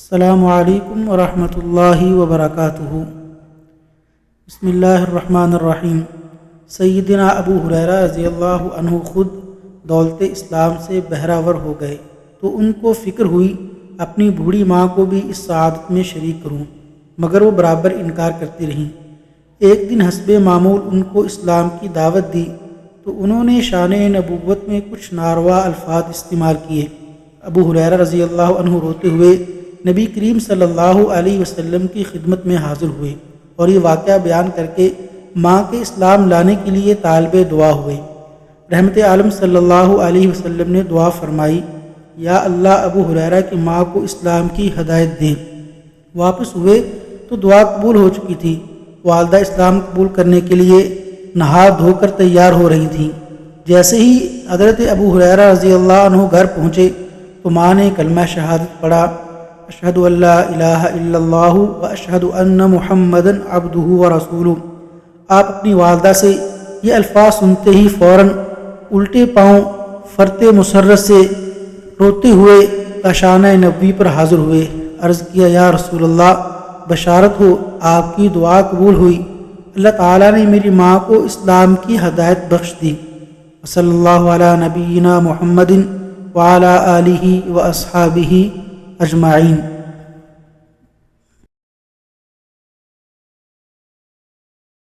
السلام علیکم ورحمۃ اللہ وبرکاتہ۔ بسم اللہ الرحمن الرحیم۔ سیدنا ابو ہریرہ رضی اللہ عنہ خود دولت اسلام سے بہرہ ہو گئے تو ان کو فکر ہوئی اپنی بوڑھی ماں کو بھی اس سعادت میں شریک کروں، مگر وہ برابر انکار کرتی رہیں۔ ایک دن حسب معمول ان کو اسلام کی دعوت دی تو انہوں نے شان نبوت میں کچھ ناروا الفاظ استعمال کیے۔ ابو ہریرہ رضی اللہ عنہ روتے ہوئے نبی کریم صلی اللہ علیہ وسلم کی خدمت میں حاضر ہوئے اور یہ واقعہ بیان کر کے ماں کے اسلام لانے کے لیے طالب دعا ہوئے۔ رحمت عالم صلی اللہ علیہ وسلم نے دعا فرمائی، یا اللہ ابو ہریرہ کی ماں کو اسلام کی ہدایت دے۔ واپس ہوئے تو دعا قبول ہو چکی تھی۔ والدہ اسلام قبول کرنے کے لیے نہا دھو کر تیار ہو رہی تھیں۔ جیسے ہی حضرت ابو ہریرہ رضی اللہ عنہ گھر پہنچے تو ماں نے کلمہ شہادت پڑھا، اشہد ان لا الہ الا اللہ و اشہد ان محمدًا عبدہ و رسولہ۔ آپ اپنی والدہ سے یہ الفاظ سنتے ہی فوراً الٹے پاؤں فرتے مسرت سے روتے ہوئے کاشانہ نبوی پر حاضر ہوئے۔ عرض کیا، یا رسول اللہ، بشارت ہو، آپ کی دعا قبول ہوئی، اللہ تعالیٰ نے میری ماں کو اسلام کی ہدایت بخش دی۔ صلی اللہ علی نبینا محمد وعلی آلہ و اصحابہ اجمعین۔